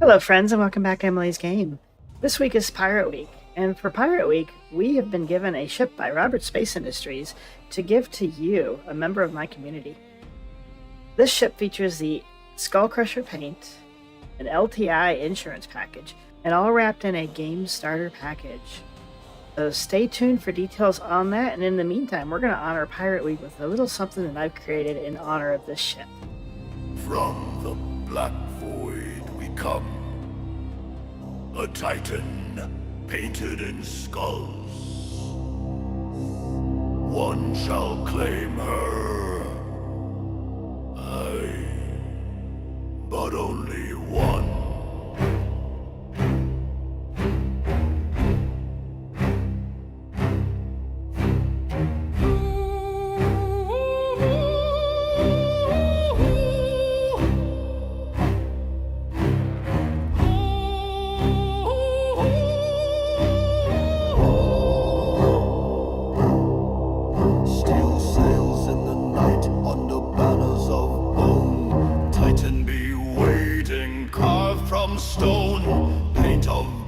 Hello friends and welcome back to Emily's Game. This week is Pirate Week, and for Pirate Week we have been given a ship by Robert Space Industries to give to you, a member of my community. This ship features the SkullCrusher paint, an LTI insurance package, and all wrapped in a game starter package. So stay tuned for details on that, and in the meantime we're going to honor Pirate Week with a little something that I've created in honor of this ship. From the black void we come, a Titan painted in skulls. One shall claim her, aye, but only one.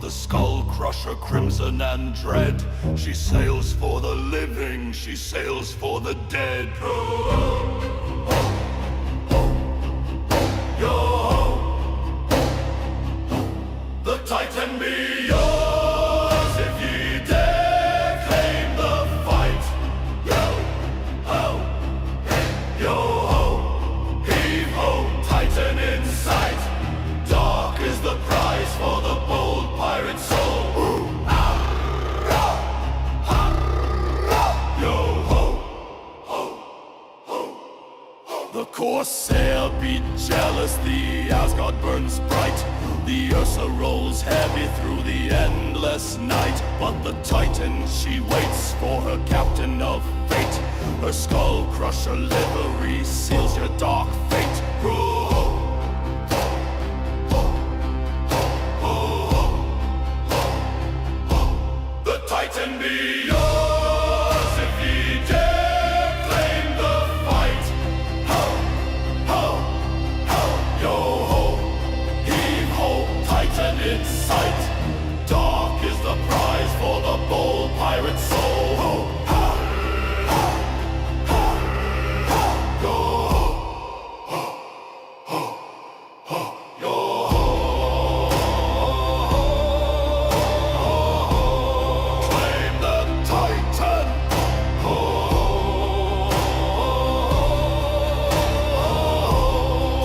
SkullCrusher, crimson and dread. She sails for the living, she sails for the dead. The Titan be yours if ye dare claim the fight. Yo-ho, heave-ho, Titan in sight. Dark is the prize for the bold pirate soul. The Corsair be jealous, the Asgard burns bright. The Ursa rolls heavy through the endless night. But the Titan, she waits for her captain of fate. Her SkullCrusher livery seals your dark fate. The Titan be yours if ye dare claim the fight. Yo-ho, heave-ho, Titan in sight. Dark is the prize for the bold pirate soul. Claim the Titan.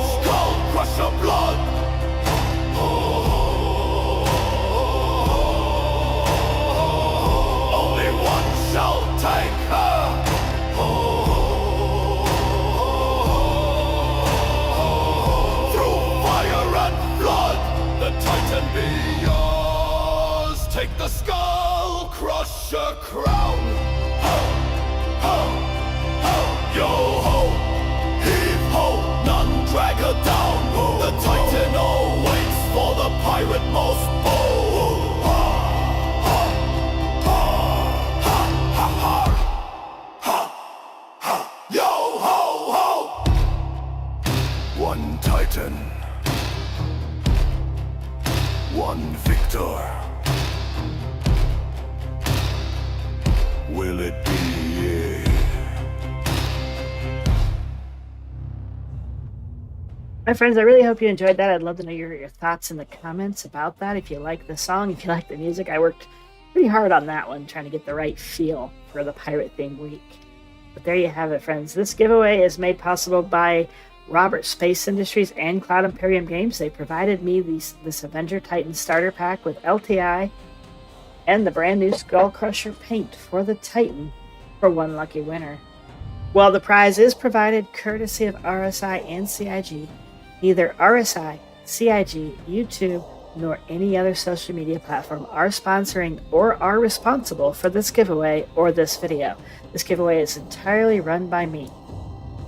SkullCrusher blood. Only one shall take her. Through fire and blood, the Titan be yours. Take the SkullCrusher crown. Yo-ho, heave-ho, none drag her down. The Titan awaits for the pirate most bold. Yo-ho-ho! One Titan, one victor. Will it be ye? My friends, I really hope you enjoyed that. I'd love to know your thoughts in the comments about that. If you like the song, if you like the music, I worked pretty hard on that one, trying to get the right feel for the Pirate Theme Week. But there you have it, friends. This giveaway is made possible by Robert Space Industries and Cloud Imperium Games. They provided me this Avenger Titan starter pack with LTI and the brand new SkullCrusher paint for the Titan for one lucky winner. While the prize is provided courtesy of RSI and CIG, neither RSI, CIG, YouTube, nor any other social media platform are sponsoring or are responsible for this giveaway or this video. This giveaway is entirely run by me.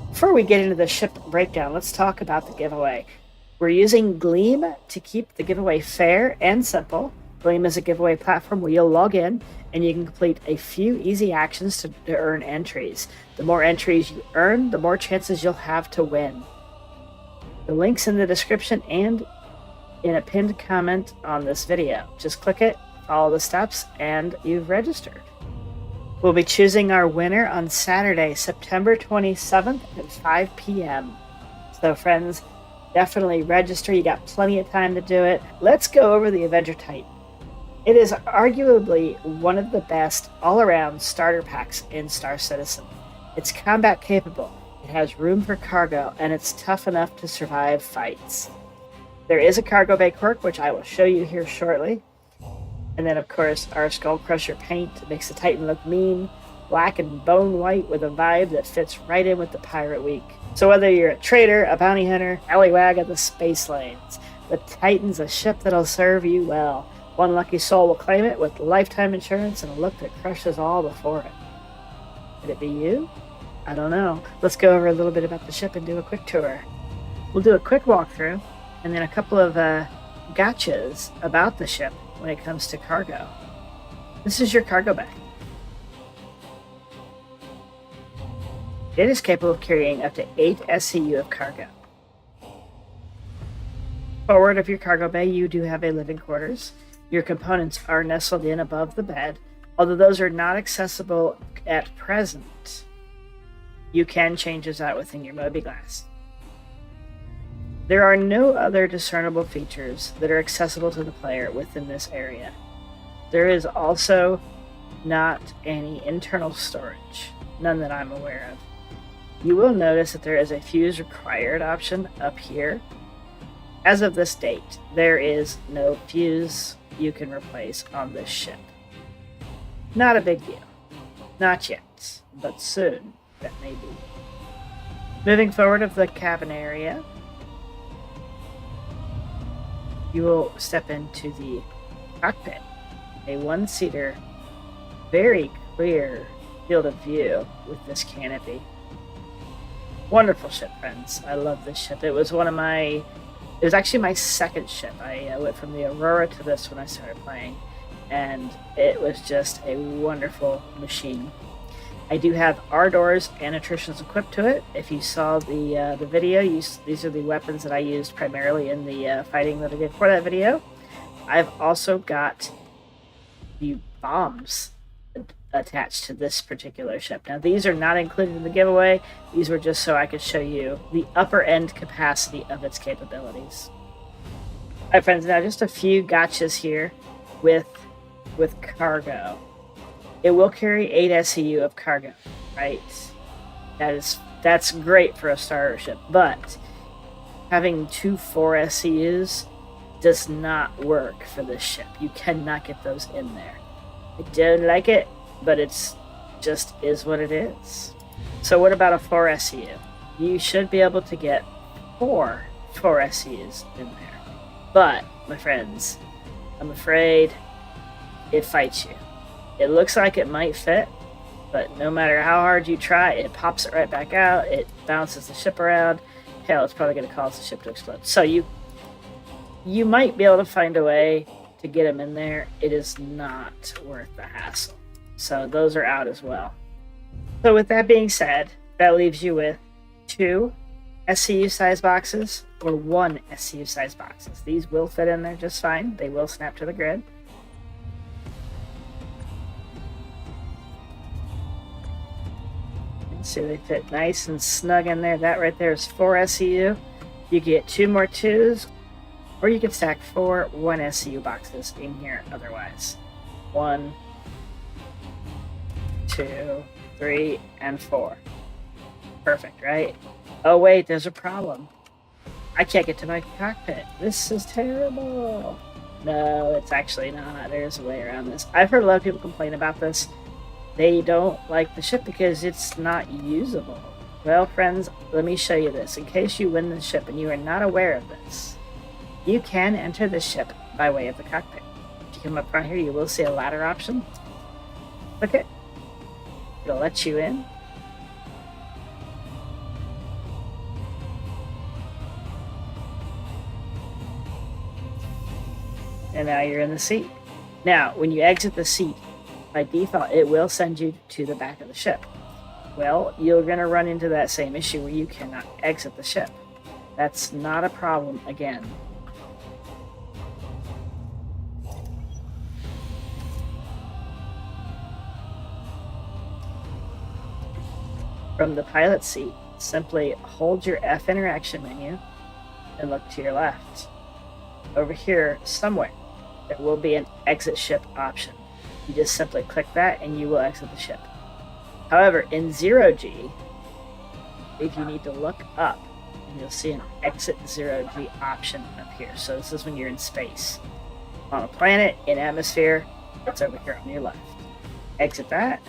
Before we get into the ship breakdown, let's talk about the giveaway. We're using Gleam to keep the giveaway fair and simple. Gleam is a giveaway platform where you'll log in and you can complete a few easy actions to earn entries. The more entries you earn, the more chances you'll have to win. The link's in the description and in a pinned comment on this video. Just click it, follow the steps, and you've registered. We'll be choosing our winner on Saturday, September 27th at 5 p.m. So friends, definitely register. You got plenty of time to do it. Let's go over the Avenger Titan. It is arguably one of the best all-around starter packs in Star Citizen. It's combat capable, it has room for cargo, and it's tough enough to survive fights. There is a cargo bay quirk, which I will show you here shortly. And then, of course, our SkullCrusher paint makes the Titan look mean, black and bone white with a vibe that fits right in with the Pirate Week. So whether you're a trader, a bounty hunter, allywag of the space lanes, the Titan's a ship that'll serve you well. One lucky soul will claim it with lifetime insurance and a look that crushes all before it. Could it be you? I don't know. Let's go over a little bit about the ship and do a quick tour. We'll do a quick walkthrough and then a couple of gotchas about the ship when it comes to cargo. This is your cargo bay. It is capable of carrying up to 8 SCU of cargo. Forward of your cargo bay, you do have a living quarters. Your components are nestled in above the bed, although those are not accessible at present. You can change those out within your mobiGlas. There are no other discernible features that are accessible to the player within this area. There is also not any internal storage, none that I'm aware of. You will notice that there is a fuse required option up here. As of this date, there is no fuse you can replace on this ship. Not a big deal. Not yet, but soon that may be. Moving forward of the cabin area, you will step into the cockpit, a one-seater, very clear field of view with this canopy. Wonderful ship, friends. I love this ship. It was actually my second ship. I went from the Aurora to this when I started playing, and it was just a wonderful machine. I do have R doors and attritions equipped to it. If you saw the video, these are the weapons that I used primarily in the fighting that I did for that video. I've also got the bombs attached to this particular ship. Now, these are not included in the giveaway. These were just so I could show you the upper end capacity of its capabilities. All right, friends, now just a few gotchas here with cargo. It will carry 8 SCU of cargo, right? That's great for a starter ship, but having 2 4 SCUs does not work for this ship. You cannot get those in there. I don't like it, but it's just is what it is. So what about a 4 SCU? You should be able to get 4 SCUs in there. But, my friends, I'm afraid it fights you. It looks like it might fit, but no matter how hard you try, it pops it right back out, it bounces the ship around. Hell, it's probably going to cause the ship to explode. So you might be able to find a way to get them in there. It is not worth the hassle. So those are out as well. So with that being said, that leaves you with 2 SCU size boxes or 1 SCU size boxes. These will fit in there just fine. They will snap to the grid. So they fit nice and snug in there. That right there is 4 SCU. You get 2 more 2s, or you can stack 4 1 SCU boxes in here otherwise. 1, 2, 3, and 4. Perfect, right? Oh wait, there's a problem. I can't get to my cockpit. This is terrible. No, it's actually not. There's a way around this. I've heard a lot of people complain about this. They don't like the ship because it's not usable. Well, friends, let me show you this. In case you win the ship and you are not aware of this, you can enter the ship by way of the cockpit. If you come up front here, you will see a ladder option. Click it. It'll let you in. And now you're in the seat. Now, when you exit the seat, by default, it will send you to the back of the ship. Well, you're going to run into that same issue where you cannot exit the ship. That's not a problem again. From the pilot seat, simply hold your F interaction menu and look to your left. Over here, somewhere, there will be an exit ship option. You just simply click that and you will exit the ship. However, in 0G, if you need to look up, and you'll see an exit 0G option up here. So this is when you're in space. On a planet, in atmosphere, it's over here on your left. Exit that.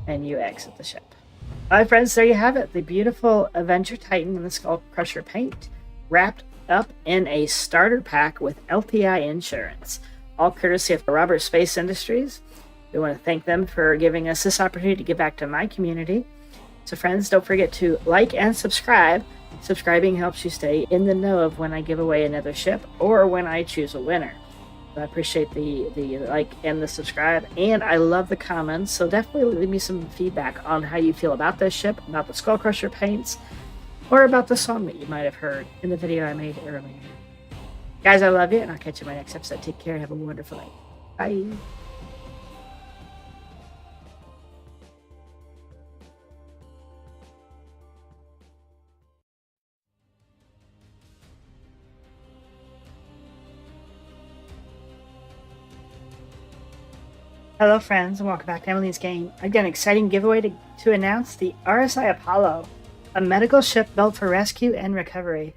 And you exit the ship. All right, friends, there you have it. The beautiful Avenger Titan in the SkullCrusher paint, wrapped up in a starter pack with LTI insurance, all courtesy of Robert Space Industries. We want to thank them for giving us this opportunity to give back to my community. So friends, don't forget to like and subscribe. Subscribing helps you stay in the know of when I give away another ship or when I choose a winner. So I appreciate the like and the subscribe, and I love the comments. So definitely leave me some feedback on how you feel about this ship, about the SkullCrusher paints, or about the song that you might have heard in the video I made earlier. Guys, I love you, and I'll catch you in my next episode. Take care. Have a wonderful night. Bye. Hello friends, and welcome back to Emily's Game. I've got an exciting giveaway to announce: the RSI Apollo, a medical ship built for rescue and recovery.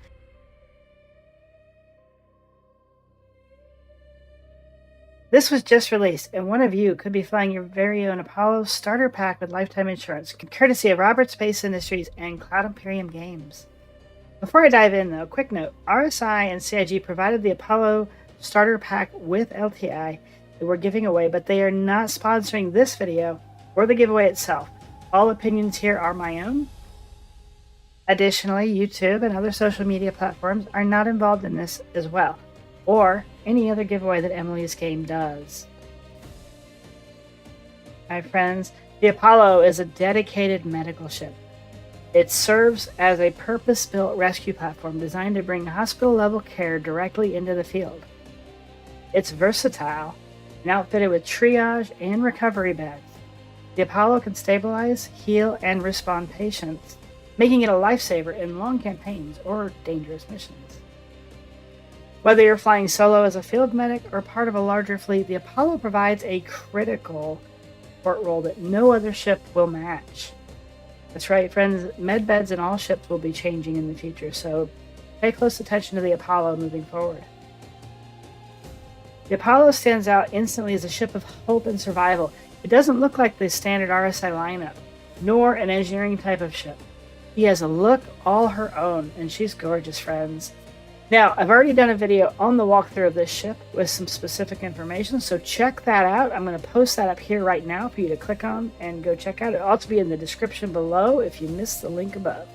This was just released, and one of you could be flying your very own Apollo starter pack with lifetime insurance, courtesy of Robert Space Industries and Cloud Imperium Games. Before I dive in though, quick note: RSI and CIG provided the Apollo starter pack with LTI that we're giving away, but they are not sponsoring this video or the giveaway itself. All opinions here are my own. Additionally, YouTube and other social media platforms are not involved in this as well, or any other giveaway that Emily's Game does. My friends, the Apollo is a dedicated medical ship. It serves as a purpose-built rescue platform designed to bring hospital-level care directly into the field. It's versatile and outfitted with triage and recovery beds. The Apollo can stabilize, heal, and respond patients, making it a lifesaver in long campaigns or dangerous missions. Whether you're flying solo as a field medic or part of a larger fleet, the Apollo provides a critical support role that no other ship will match. That's right, friends, med beds in all ships will be changing in the future, so pay close attention to the Apollo moving forward. The Apollo stands out instantly as a ship of hope and survival. It doesn't look like the standard RSI lineup, nor an engineering type of ship. She has a look all her own, and she's gorgeous, friends. Now, I've already done a video on the walkthrough of this ship with some specific information, so check that out. I'm going to post that up here right now for you to click on and go check out. It'll also be in the description below if you missed the link above.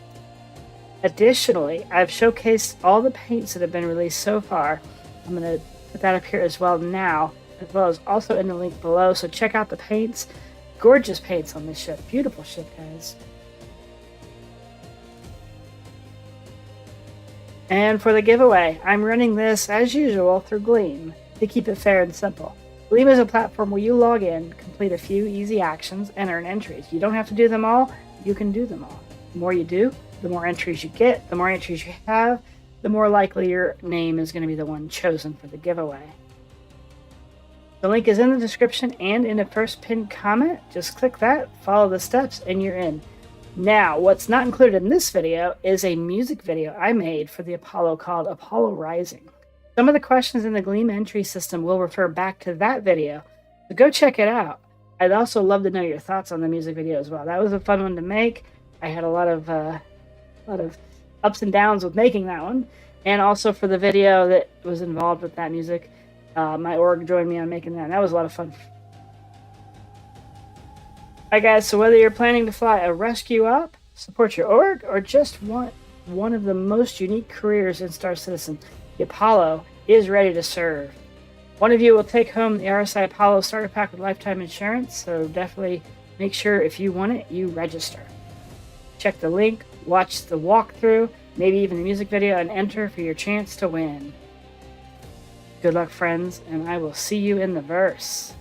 Additionally, I've showcased all the paints that have been released so far. I'm going to put that up here as well now, as well as also in the link below, so check out the paints. Gorgeous paints on this ship. Beautiful ship, guys. And for the giveaway, I'm running this as usual through Gleam to keep it fair and simple. Gleam is a platform where you log in, complete a few easy actions, and earn entries. You don't have to do them all, you can do them all. The more you do, the more entries you get. The more entries you have, the more likely your name is going to be the one chosen for the giveaway. The link is in the description and in the first pinned comment. Just click that, follow the steps, and you're in. Now, what's not included in this video is a music video I made for the Apollo called Apollo Rising. Some of the questions in the Gleam entry system will refer back to that video, so go check it out. I'd also love to know your thoughts on the music video as well. That was a fun one to make. I had a lot of ups and downs with making that one, and also for the video that was involved with that music. My org joined me on making that, and that was a lot of fun. Alright guys, so whether you're planning to fly a rescue op, support your org, or just want one of the most unique careers in Star Citizen, the Apollo is ready to serve. One of you will take home the RSI Apollo starter pack with lifetime insurance, so definitely make sure if you want it, you register. Check the link, watch the walkthrough, maybe even the music video, and enter for your chance to win. Good luck, friends, and I will see you in the verse.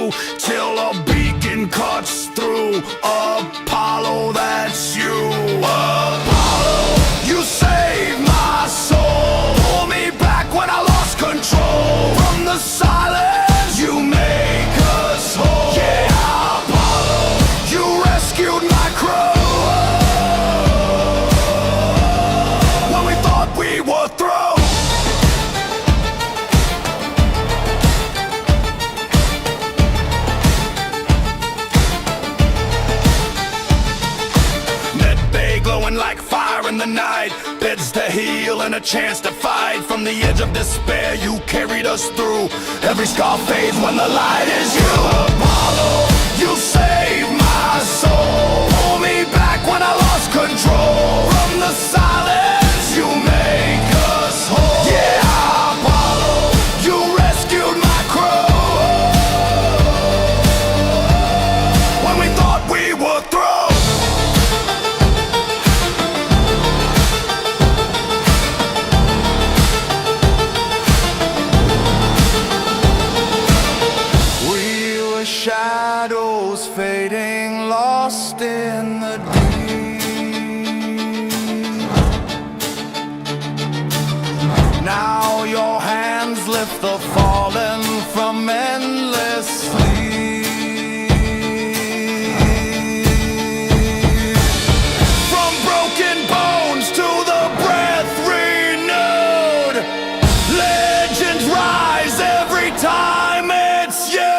you till a beacon cuts through. Apollo, that's you. Apollo, you saved my soul. Pull me back when I lost control. From the silence, you make us whole. Yeah, Apollo, you rescued my crew. When we thought we were through. Glowing like fire in the night, beds to heal and a chance to fight. From the edge of despair, you carried us through. Every scar fades when the light is you. Apollo, you saved my soul. Pull me back when I lost control. From the silence, you make us whole. Yeah, Apollo, you rescued my crew. When we thought we were through. Shadows fading, lost in the deep. Now your hands lift the fallen from endless sleep. From broken bones to the breath renewed, legends rise every time it's you.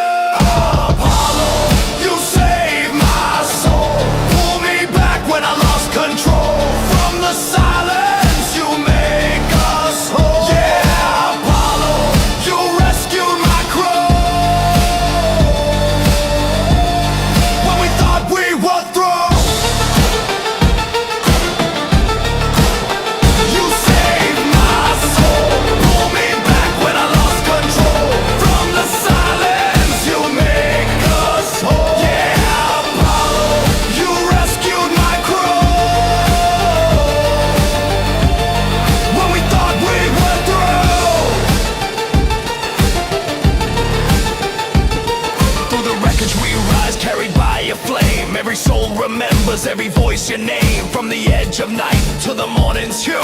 Every soul remembers, every voice your name. From the edge of night to the morning's hue,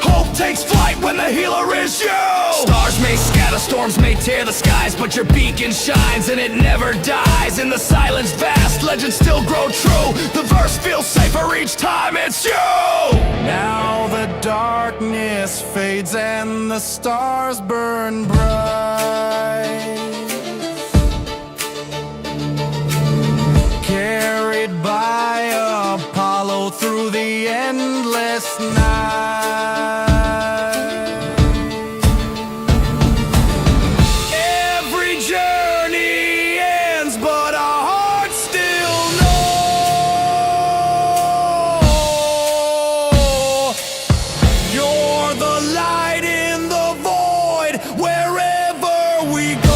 hope takes flight when the healer is you. Stars may scatter, storms may tear the skies, but your beacon shines and it never dies. In the silence vast, legends still grow true. The verse feels safer each time it's you. Now the darkness fades and the stars burn bright. Carried by Apollo through the endless night. Every journey ends, but our hearts still know. You're the light in the void wherever we go.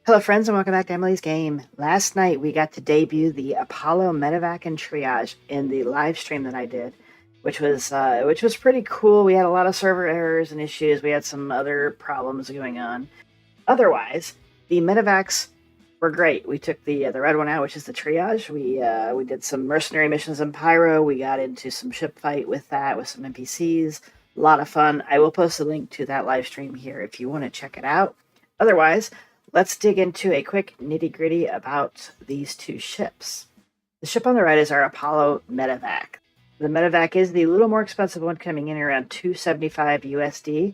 Hello, friends, and welcome back to Emily's Game. Last night, we got to debut the Apollo Medevac and Triage in the live stream that I did, which was pretty cool. We had a lot of server errors and issues. We had some other problems going on. Otherwise, the Medevacs were great. We took the red one out, which is the Triage. We did some mercenary missions in Pyro. We got into some ship fight with that, with some NPCs. A lot of fun. I will post a link to that live stream here if you want to check it out. Otherwise, let's dig into a quick nitty-gritty about these two ships. The ship on the right is our Apollo Medevac. The Medevac is the little more expensive one, coming in around $275 USD,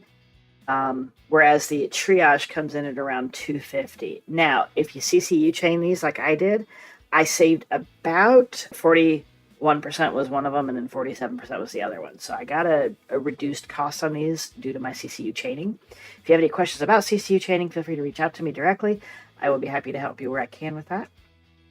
whereas the Triage comes in at around $250. Now, if you CCU chain these like I did, I saved about 40 1% was one of them, and then 47% was the other one. So I got a reduced cost on these due to my CCU chaining. If you have any questions about CCU chaining, feel free to reach out to me directly. I will be happy to help you where I can with that.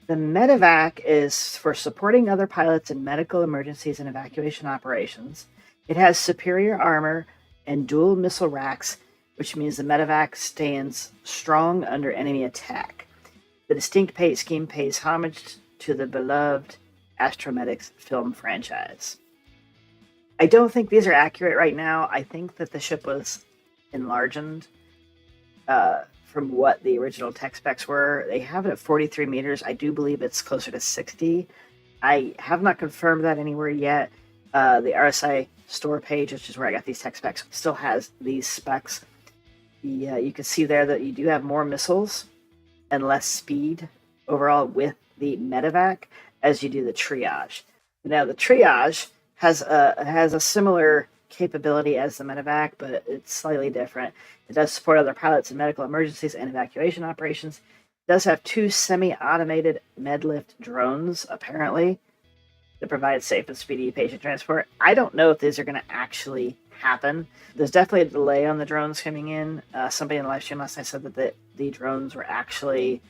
The medevac is for supporting other pilots in medical emergencies and evacuation operations. It has superior armor and dual missile racks, which means the medevac stands strong under enemy attack. The distinct paint scheme pays homage to the beloved Astromedics film franchise. I don't think these are accurate right now. I think that the ship was enlarged from what the original tech specs were. They have it at 43 meters. I do believe it's closer to 60. I have not confirmed that anywhere yet. The RSI store page, which is where I got these tech specs, still has these specs. You can see there that you do have more missiles and less speed overall with the medevac as you do the triage. Now the triage has a similar capability as the medevac, but it's slightly different. It does support other pilots in medical emergencies and evacuation operations. It does have 2 semi-automated medlift drones, apparently, that provide safe and speedy patient transport. I don't know if these are going to actually happen. There's definitely a delay on the drones coming in. Somebody in the live stream last night said that the drones were actually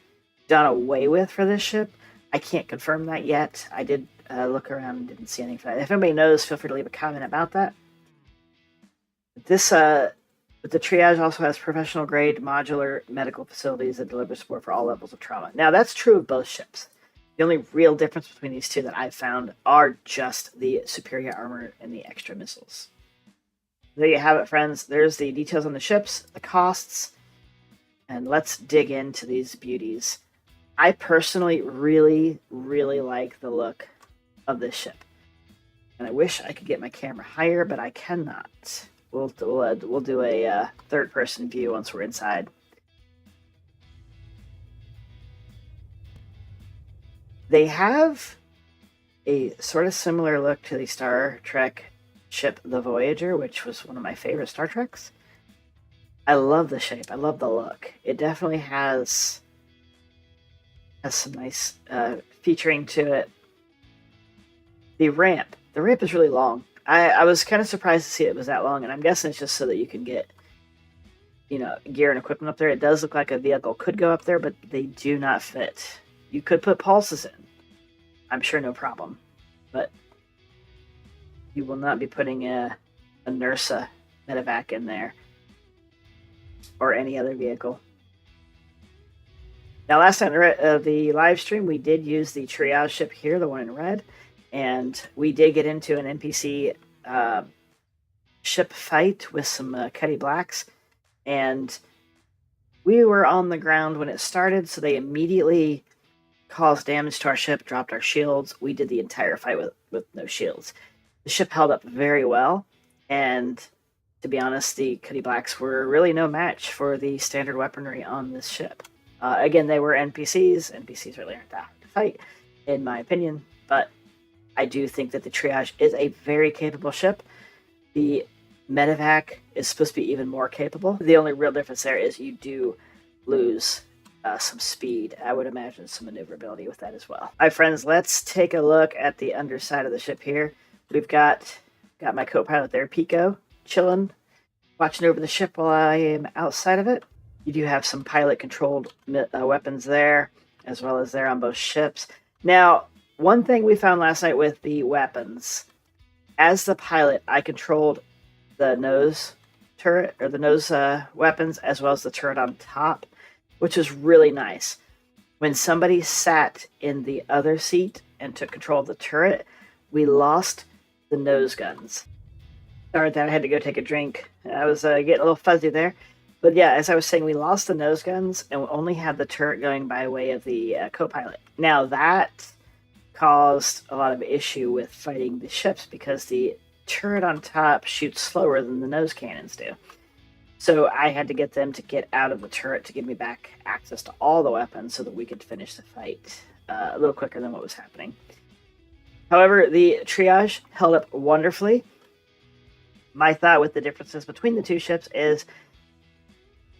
done away with for this ship. I can't confirm that yet. I did look around and didn't see anything for that. If anybody knows, feel free to leave a comment about that. This the triage also has professional grade modular medical facilities that deliver support for all levels of trauma. Now that's true of both ships. The only real difference between these two that I've found are just the superior armor and the extra missiles. There you have it, friends. There's the details on the ships, the costs, and let's dig into these beauties. I personally really, really like the look of this ship. And I wish I could get my camera higher, but I cannot. We'll do a third-person view once we're inside. They have a sort of similar look to the Star Trek ship, the Voyager, which was one of my favorite Star Treks. I love the shape. I love the look. It definitely has some nice featuring to it. The ramp is really long. I was kind of surprised to see it was that long, and I'm guessing it's just so that you can get, gear and equipment up there. It does look like a vehicle could go up there, but they do not fit. You could put pulses in. I'm sure no problem. But you will not be putting a NERSA medevac in there. Or any other vehicle. Now, last time the live stream, we did use the triage ship here, the one in red. And we did get into an NPC ship fight with some Cuddy Blacks. And we were on the ground when it started, so they immediately caused damage to our ship, dropped our shields. We did the entire fight with no shields. The ship held up very well, and to be honest, the Cuddy Blacks were really no match for the standard weaponry on this ship. Again, they were NPCs. NPCs really aren't that hard to fight, in my opinion, but I do think that the triage is a very capable ship. The medevac is supposed to be even more capable. The only real difference there is you do lose some speed. I would imagine some maneuverability with that as well. All right, friends, let's take a look at the underside of the ship here. We've got my co-pilot there, Pico, chilling, watching over the ship while I am outside of it. You do have some pilot-controlled weapons there, as well as there on both ships. Now, one thing we found last night with the weapons, as the pilot, I controlled the nose turret, or the nose weapons, as well as the turret on top, which was really nice. When somebody sat in the other seat and took control of the turret, we lost the nose guns. Sorry that I had to go take a drink. I was getting a little fuzzy there. But yeah, as I was saying, we lost the nose guns and we only had the turret going by way of the co-pilot. Now that caused a lot of issue with fighting the ships because the turret on top shoots slower than the nose cannons do. So I had to get them to get out of the turret to give me back access to all the weapons so that we could finish the fight a little quicker than what was happening. However, the triage held up wonderfully. My thought with the differences between the two ships is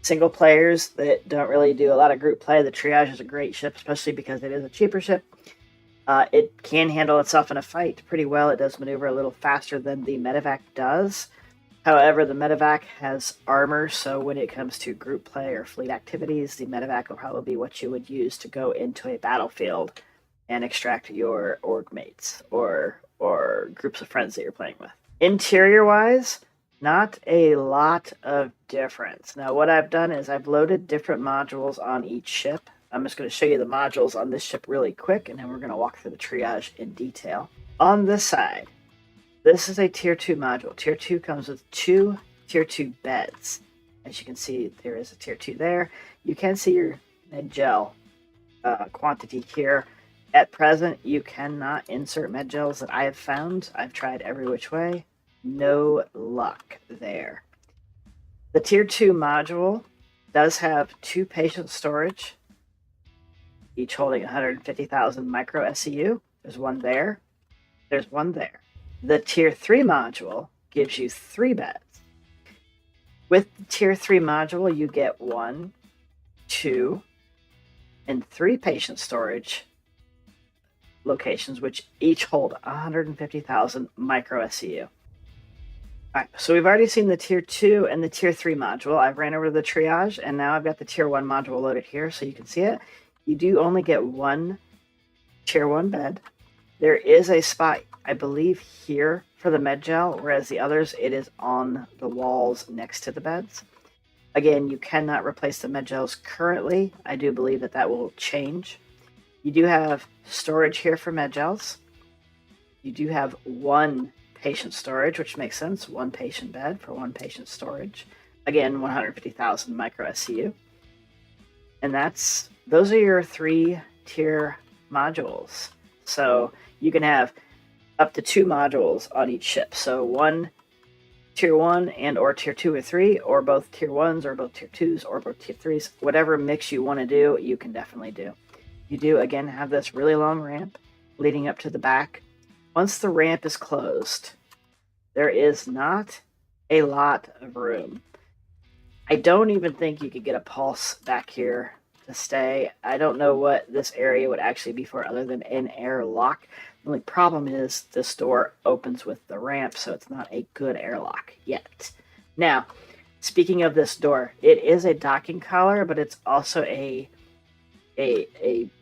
single players that don't really do a lot of group play. The triage is a great ship, especially because it is a cheaper ship. It can handle itself in a fight pretty well. It does maneuver a little faster than the medevac does. However, the medevac has armor, so when it comes to group play or fleet activities, the medevac will probably be what you would use to go into a battlefield and extract your org mates or groups of friends that you're playing with. Interior-wise, not a lot of difference. Now, what I've done is I've loaded different modules on each ship. I'm just going to show you the modules on this ship really quick, and then we're going to walk through the triage in detail. On this side, this is a Tier 2 module. Tier 2 comes with 2 Tier 2 beds. As you can see, there is a Tier 2 there. You can see your med gel quantity here. At present, you cannot insert med gels that I have found. I've tried every which way. No luck there. The Tier 2 module does have 2 patient storage, each holding 150,000 micro SCU. There's one there. There's one there. The Tier 3 module gives you 3 beds. With the Tier 3 module, you get 1, 2, and 3 patient storage locations, which each hold 150,000 micro SCU. All right, so we've already seen the Tier 2 and the Tier 3 module. I've ran over to the triage, and now I've got the Tier 1 module loaded here, so you can see it. You do only get 1 Tier 1 bed. There is a spot, I believe, here for the med gel, whereas the others, it is on the walls next to the beds. Again, you cannot replace the med gels currently. I do believe that that will change. You do have storage here for med gels. You do have 1 patient storage, which makes sense. 1 patient bed for 1 patient storage. Again, 150,000 micro SCU. And those are your 3 tier modules. So you can have up to 2 modules on each ship. So 1 Tier 1 and or Tier 2 or 3, or both Tier 1s or both Tier 2s or both Tier 3s. Whatever mix you want to do, you can definitely do. You do, again, have this really long ramp leading up to the back. Once the ramp is closed, there is not a lot of room. I don't even think you could get a pulse back here to stay. I don't know what this area would actually be for other than an airlock. The only problem is this door opens with the ramp, so it's not a good airlock yet. Now, speaking of this door, it is a docking collar, but it's also a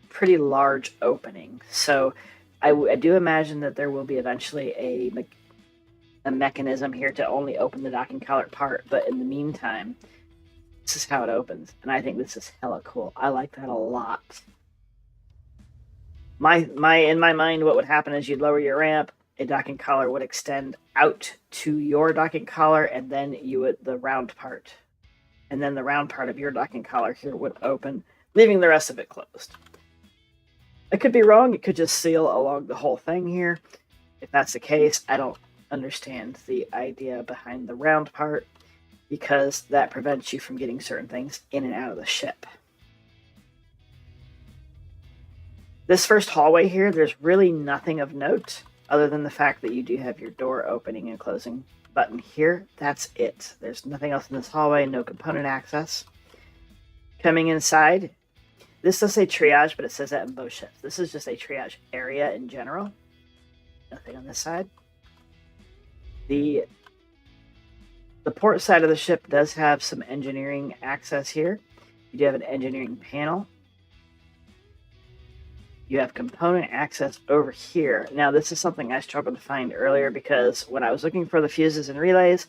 pretty large opening. So I do imagine that there will be eventually a mechanism here to only open the docking collar part, but in the meantime, this is how it opens, and I think this is hella cool. I like that a lot. In my mind, what would happen is you'd lower your ramp, a docking collar would extend out to your docking collar, and then the round part of your docking collar here would open, leaving the rest of it closed. I could be wrong. It could just seal along the whole thing here. If that's the case, I don't understand the idea behind the round part, because that prevents you from getting certain things in and out of the ship. This first hallway here, there's really nothing of note other than the fact that you do have your door opening and closing button here. That's it. There's nothing else in this hallway, no component access. Coming inside, this does say triage, but it says that in both ships. This is just a triage area in general. Nothing on this side. The port side of the ship does have some engineering access here. You do have an engineering panel. You have component access over here. Now, this is something I struggled to find earlier because when I was looking for the fuses and relays,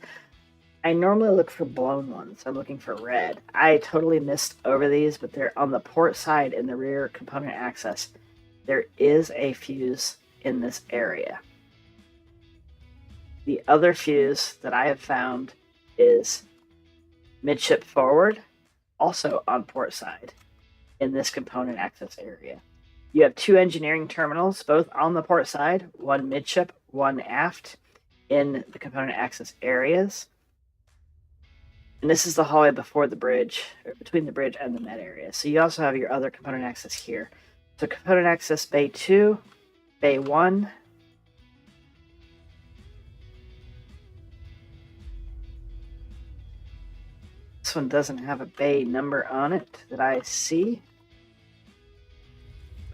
I normally look for blown ones. I'm looking for red. I totally missed over these, but they're on the port side in the rear component access. There is a fuse in this area. The other fuse that I have found is midship forward, also on port side in this component access area. You have 2 engineering terminals, both on the port side, 1 midship, 1 aft, in the component access areas. And this is the hallway before the bridge, or between the bridge and the med area. So you also have your other component access here. So component access bay 2, bay 1. This one doesn't have a bay number on it that I see.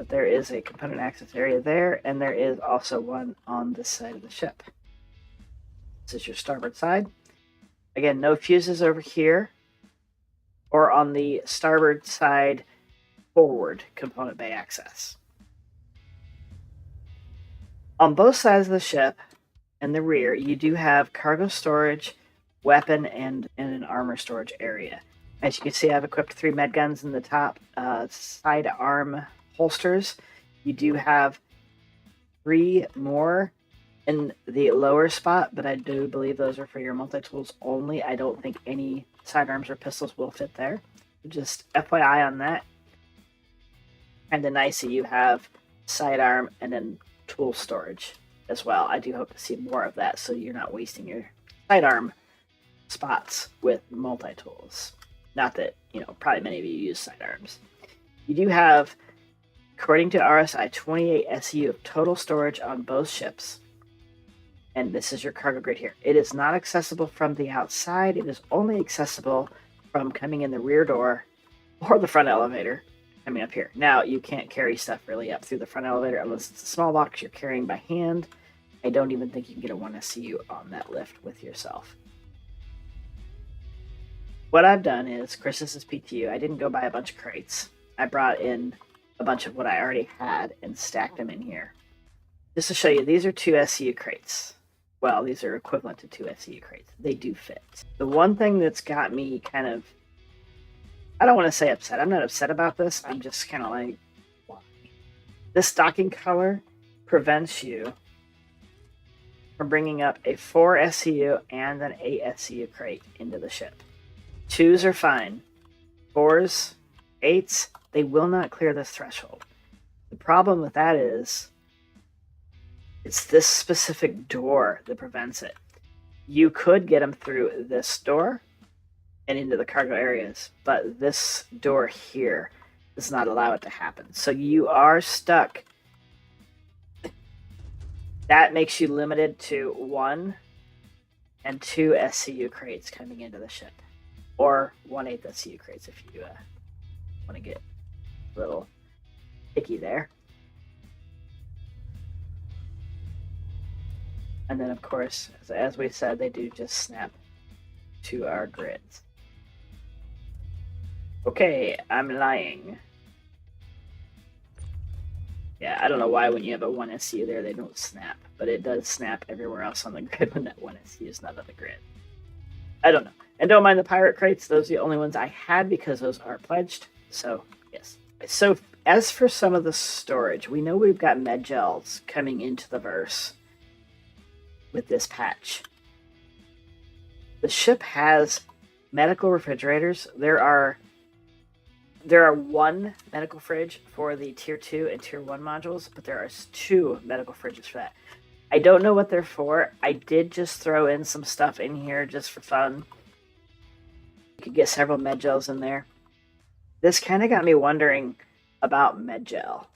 but there is a component access area there, and there is also one on this side of the ship. This is your starboard side. Again, no fuses over here or on the starboard side forward component bay access. On both sides of the ship and the rear, you do have cargo storage, weapon, and an armor storage area. As you can see, I've equipped 3 med guns in the top side arm holsters. You do have 3 more in the lower spot, but I do believe those are for your multi-tools only. I don't think any sidearms or pistols will fit there. Just FYI on that. Kind of nice that you have sidearm and then tool storage as well. I do hope to see more of that so you're not wasting your sidearm spots with multi-tools. Not that, probably many of you use sidearms. You do have, according to RSI, 28 SU of total storage on both ships. And this is your cargo grid here. It is not accessible from the outside. It is only accessible from coming in the rear door or the front elevator coming up here. Now, you can't carry stuff really up through the front elevator unless it's a small box you're carrying by hand. I don't even think you can get a 1SCU on that lift with yourself. What I've done is, Chris, this is PTU. I didn't go buy a bunch of crates. I brought in a bunch of what I already had and stacked them in here. Just to show you, these are 2 SCU crates. Well, these are equivalent to 2 SCU crates. They do fit. The one thing that's got me kind of, I don't want to say upset. I'm not upset about this. I'm just kind of like, why? This stocking color prevents you from bringing up a 4 SCU and an 8 SCU crate into the ship. 2s are fine. 4s, 8s, they will not clear this threshold. The problem with that is it's this specific door that prevents it. You could get them through this door and into the cargo areas, but this door here does not allow it to happen. So you are stuck. That makes you limited to 1 and 2 SCU crates coming into the ship, or 1/8 SCU crates if you want to get a little picky there. And then, of course, as we said, they do just snap to our grids. Okay, I'm lying. Yeah, I don't know why when you have a 1 SCU there, they don't snap. But it does snap everywhere else on the grid when that 1 SCU is not on the grid. I don't know. And don't mind the pirate crates. Those are the only ones I had because those are pledged. So, yes. So, as for some of the storage, we know we've got med gels coming into the verse with this patch. The ship has medical refrigerators. There are 1 medical fridge for the tier 2 and tier 1 modules, but there are 2 medical fridges for that. I don't know what they're for. I did just throw in some stuff in here just for fun. You could get several med gels in there. This kind of got me wondering about med gel.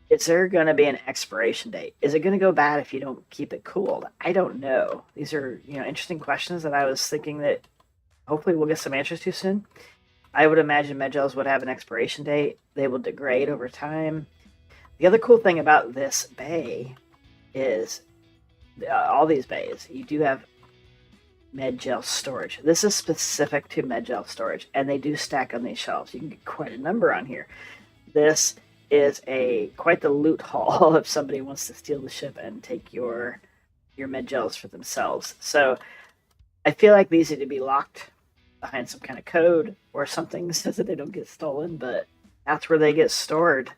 Is there going to be an expiration date? Is it going to go bad if you don't keep it cooled? I don't know. These are, interesting questions that I was thinking that hopefully we'll get some answers to soon. I would imagine med gels would have an expiration date. They will degrade over time. The other cool thing about this bay is all these bays, you do have med gel storage. This is specific to med gel storage, and they do stack on these shelves. You can get quite a number on here. This is quite the loot haul if somebody wants to steal the ship and take your med gels for themselves. So I feel like these need to be locked behind some kind of code or something so that they don't get stolen, but that's where they get stored.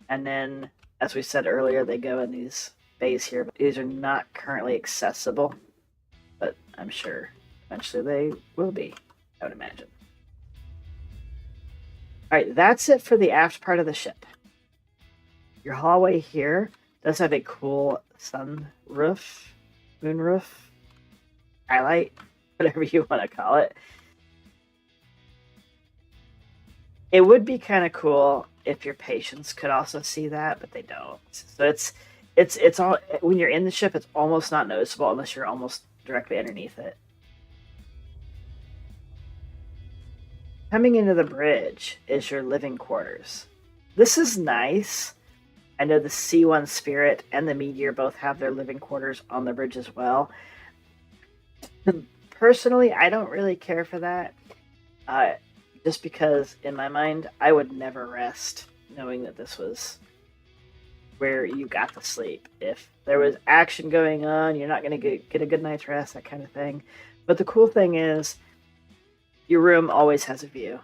And then, as we said earlier, they go in these bays here. But these are not currently accessible, but I'm sure eventually they will be, I would imagine. All right, that's it for the aft part of the ship. Your hallway here does have a cool sunroof, moonroof, highlight, whatever you want to call it. It would be kind of cool if your patients could also see that, but they don't. So it's all, when you're in the ship, it's almost not noticeable unless you're almost directly underneath it. Coming into the bridge is your living quarters. This is nice. I know the C1 Spirit and the Meteor both have their living quarters on the bridge as well. Personally, I don't really care for that. Just because, in my mind, I would never rest knowing that this was where you got to sleep. If there was action going on, you're not going to get a good night's rest, that kind of thing. But the cool thing is, your room always has a view.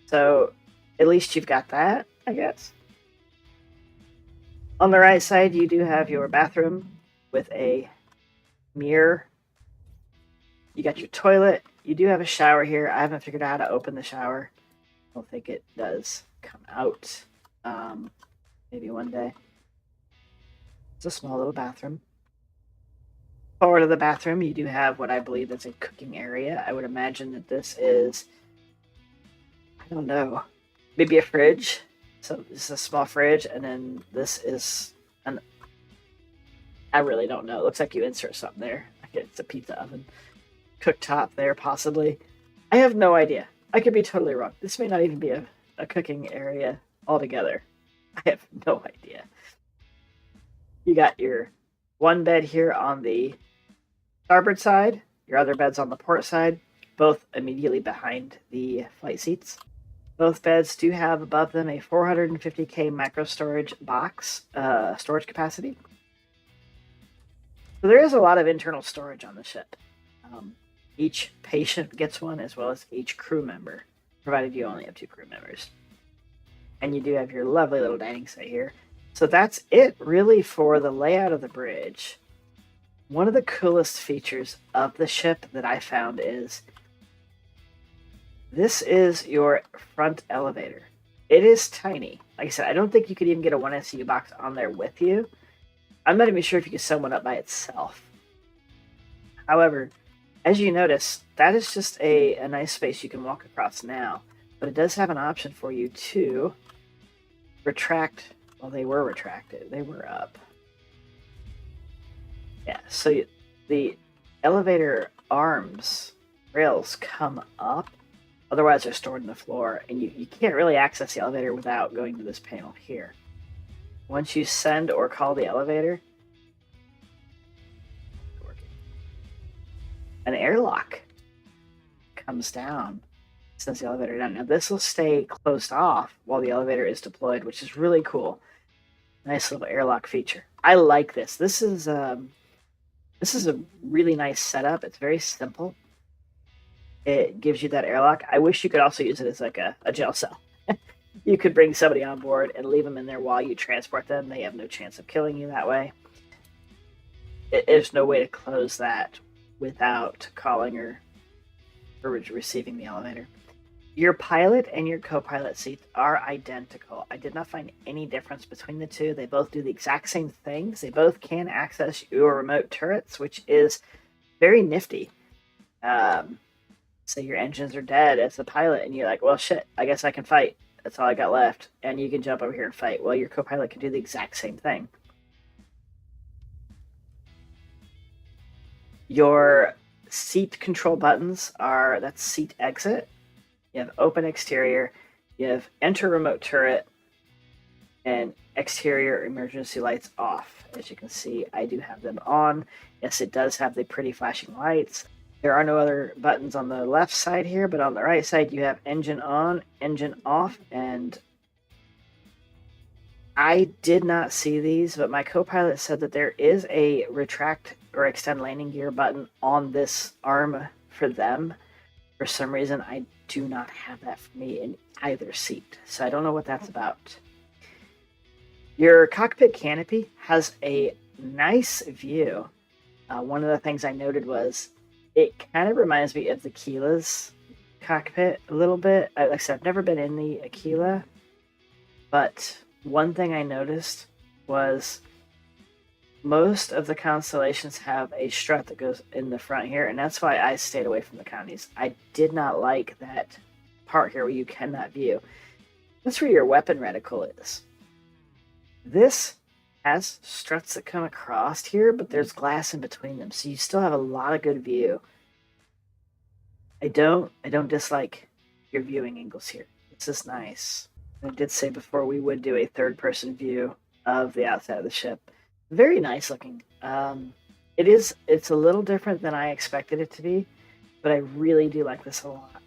So, at least you've got that, I guess. On the right side, you do have your bathroom with a mirror. You got your toilet. You do have a shower here. I haven't figured out how to open the shower. I don't think it does come out. Maybe one day. It's a small little bathroom. Forward of the bathroom, you do have what I believe is a cooking area. I would imagine that this is, I don't know, maybe a fridge. So this is a small fridge, and then this is I really don't know. It looks like you insert something there. Like it's a pizza oven. Cooktop there, possibly. I have no idea. I could be totally wrong. This may not even be a cooking area altogether. I have no idea. You got your one bed here on the starboard side, your other bed's on the port side, both immediately behind the flight seats. Both beds do have above them a 450K micro storage box storage capacity. So there is a lot of internal storage on the ship. Each patient gets one, as well as each crew member, provided you only have 2 crew members. And you do have your lovely little dining set here. So that's it, really, for the layout of the bridge. One of the coolest features of the ship that I found is this is your front elevator. It is tiny. Like I said, I don't think you could even get a 1SU box on there with you. I'm not even sure if you could send one up by itself. However, as you notice, that is just a nice space you can walk across now. But it does have an option for you to retract. Well, they were retracted. They were up. Yeah, so the elevator arms, rails come up. Otherwise, they're stored in the floor, and you can't really access the elevator without going to this panel here. Once you send or call the elevator, an airlock comes down, sends the elevator down. Now, this will stay closed off while the elevator is deployed, which is really cool. Nice little airlock feature. I like this. This is a really nice setup. It's very simple. It gives you that airlock. I wish you could also use it as like a jail cell. You could bring somebody on board and leave them in there while you transport them. They have no chance of killing you that way. There's no way to close that without calling or receiving the elevator. Your pilot and your co-pilot seats are identical. I did not find any difference between the two. They both do the exact same things. They both can access your remote turrets, which is very nifty. Say your engines are dead as the pilot, and you're like, well, shit, I guess I can fight. That's all I got left. And you can jump over here and fight. Well, your co-pilot can do the exact same thing. Your seat control buttons are, that's seat exit. You have open exterior. You have enter remote turret and exterior emergency lights off. As you can see, I do have them on. Yes, it does have the pretty flashing lights. There are no other buttons on the left side here, but on the right side you have engine on, engine off, and I did not see these, but my co-pilot said that there is a retract or extend landing gear button on this arm for them. For some reason, I do not have that for me in either seat, so I don't know what that's about. Your cockpit canopy has a nice view. One of the things I noted was it kind of reminds me of the Aquila's cockpit a little bit. Like I said, I've never been in the Aquila, but one thing I noticed was most of the constellations have a strut that goes in the front here, and that's why I stayed away from the Connies. I did not like that part here where you cannot view. That's where your weapon reticle is. This has struts that come across here, but there's glass in between them, so you still have a lot of good view. I don't dislike your viewing angles here. This is nice. I did say before we would do a third-person view of the outside of the ship. Very nice looking. It's a little different than I expected it to be, but I really do like this a lot.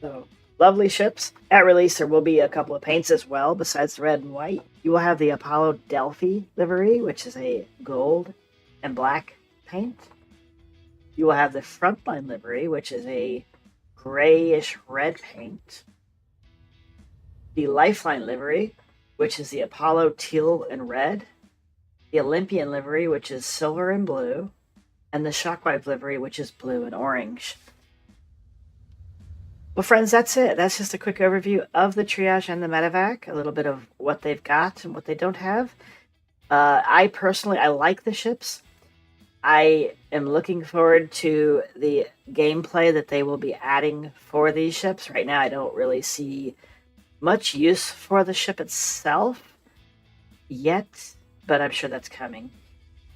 So, lovely ships. At release, there will be a couple of paints as well, besides the red and white. You will have the Apollo Delphi livery, which is a gold and black paint. You will have the Frontline livery, which is a grayish red paint. The Lifeline livery, which is the Apollo teal and red. The Olympian livery, which is silver and blue. And the Shockwave livery, which is blue and orange. Well, friends, that's it. That's just a quick overview of the Triage and the Medevac, a little bit of what they've got and what they don't have. I like the ships. I am looking forward to the gameplay that they will be adding for these ships. Right now, I don't really see much use for the ship itself yet, but I'm sure that's coming.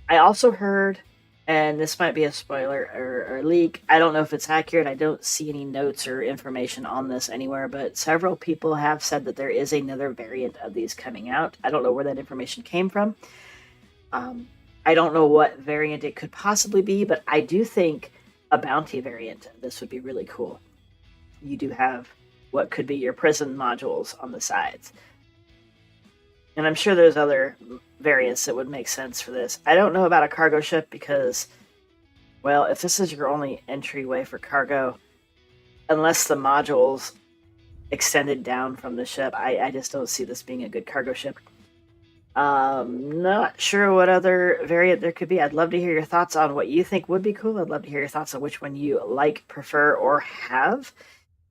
I also heard, and this might be a spoiler or leak, I don't know if it's accurate, I don't see any notes or information on this anywhere, but several people have said that there is another variant of these coming out. I don't know where that information came from. I don't know what variant it could possibly be, but I do think a bounty variant, this would be really cool. You do have what could be your prison modules on the sides. And I'm sure there's other variants that would make sense for this. I don't know about a cargo ship because, well, if this is your only entryway for cargo, unless the modules extended down from the ship, I just don't see this being a good cargo ship. Not sure what other variant there could be. I'd love to hear your thoughts on what you think would be cool. I'd love to hear your thoughts on which one you like, prefer, or have.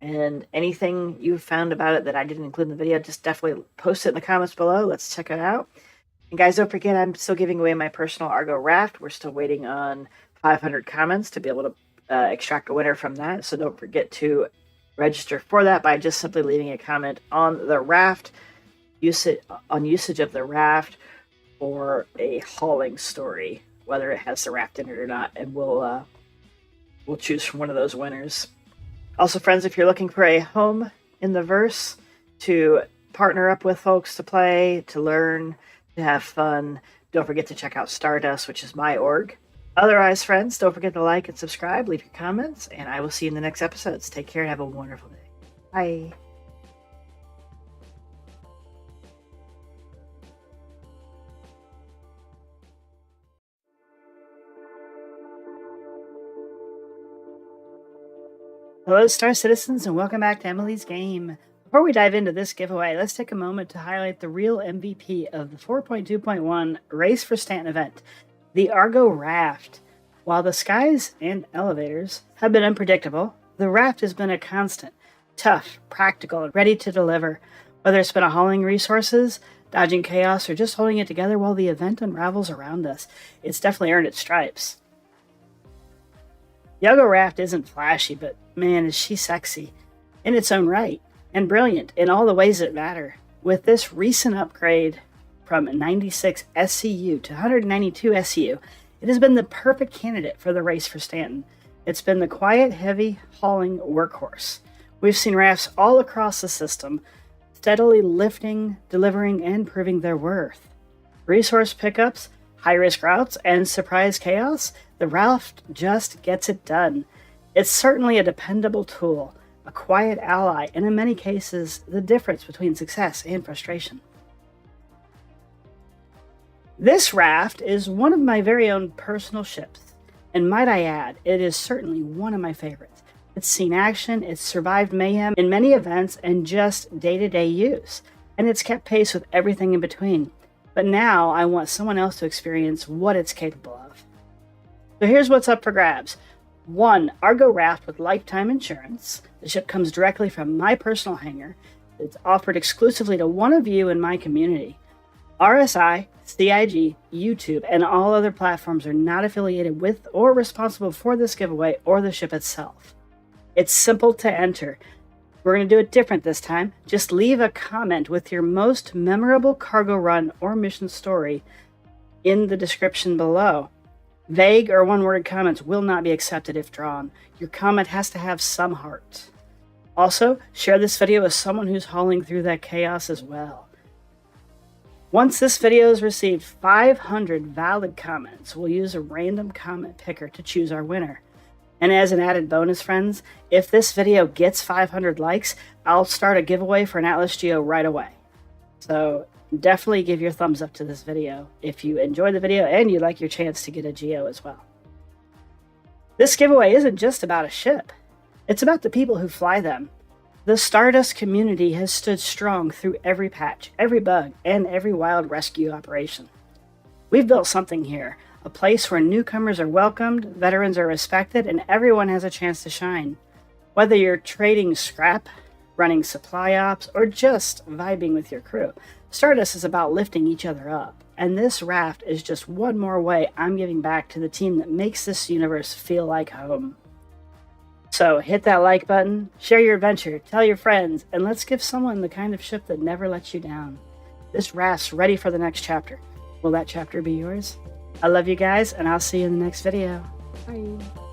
And anything you found about it that I didn't include in the video, just definitely post it in the comments below. Let's check it out. And guys, don't forget, I'm still giving away my personal Argo RAFT. We're still waiting on 500 comments to be able to extract a winner from that. So don't forget to register for that by just simply leaving a comment on the RAFT, usage of the RAFT, or a hauling story, whether it has the RAFT in it or not, and we'll choose from one of those winners. Also, friends, if you're looking for a home in the verse to partner up with folks to play, to learn, to have fun, don't forget to check out Stardust, which is my org. Otherwise, friends, don't forget to like and subscribe, leave your comments, and I will see you in the next episodes. Take care and have a wonderful day. Bye. Hello, Star Citizens, and welcome back to Emily's Game. Before we dive into this giveaway, let's take a moment to highlight the real MVP of the 4.2.1 Race for Stanton event, the Argo RAFT. While the skies and elevators have been unpredictable, the RAFT has been a constant, tough, practical, and ready to deliver. Whether it's been hauling resources, dodging chaos, or just holding it together while the event unravels around us, it's definitely earned its stripes. The Argo RAFT isn't flashy, but man, is she sexy in its own right, and brilliant in all the ways that matter. With this recent upgrade from 96 SCU to 192 SCU, it has been the perfect candidate for the Race for Stanton. It's been the quiet, heavy hauling workhorse. We've seen rafts all across the system, steadily lifting, delivering, and proving their worth. Resource pickups, high-risk routes, and surprise chaos, the RAFT just gets it done. It's certainly a dependable tool, a quiet ally, and in many cases, the difference between success and frustration. This RAFT is one of my very own personal ships, and might I add, it is certainly one of my favorites. It's seen action, it's survived mayhem in many events and just day-to-day use, and it's kept pace with everything in between. But now I want someone else to experience what it's capable of. So here's what's up for grabs. 1. Argo RAFT with lifetime insurance. The ship comes directly from my personal hangar. It's offered exclusively to one of you in my community. RSI, CIG, YouTube, and all other platforms are not affiliated with or responsible for this giveaway or the ship itself. It's simple to enter. We're going to do it different this time. Just leave a comment with your most memorable cargo run or mission story in the description below. Vague or one-word comments will not be accepted if drawn. Your comment has to have some heart. Also, share this video with someone who's hauling through that chaos as well. Once this video has received 500 valid comments, we'll use a random comment picker to choose our winner. And as an added bonus, friends, if this video gets 500 likes, I'll start a giveaway for an Atlas Geo right away. So definitely give your thumbs up to this video if you enjoy the video and you like your chance to get a Geo as well. This giveaway isn't just about a ship. It's about the people who fly them. The Stardust community has stood strong through every patch, every bug, and every wild rescue operation. We've built something here, a place where newcomers are welcomed, veterans are respected, and everyone has a chance to shine. Whether you're trading scrap, running supply ops, or just vibing with your crew, Stardust is about lifting each other up. And this raft is just one more way I'm giving back to the team that makes this universe feel like home. So hit that like button, share your adventure, tell your friends, and let's give someone the kind of ship that never lets you down. This raft's ready for the next chapter. Will that chapter be yours? I love you guys, and I'll see you in the next video. Bye.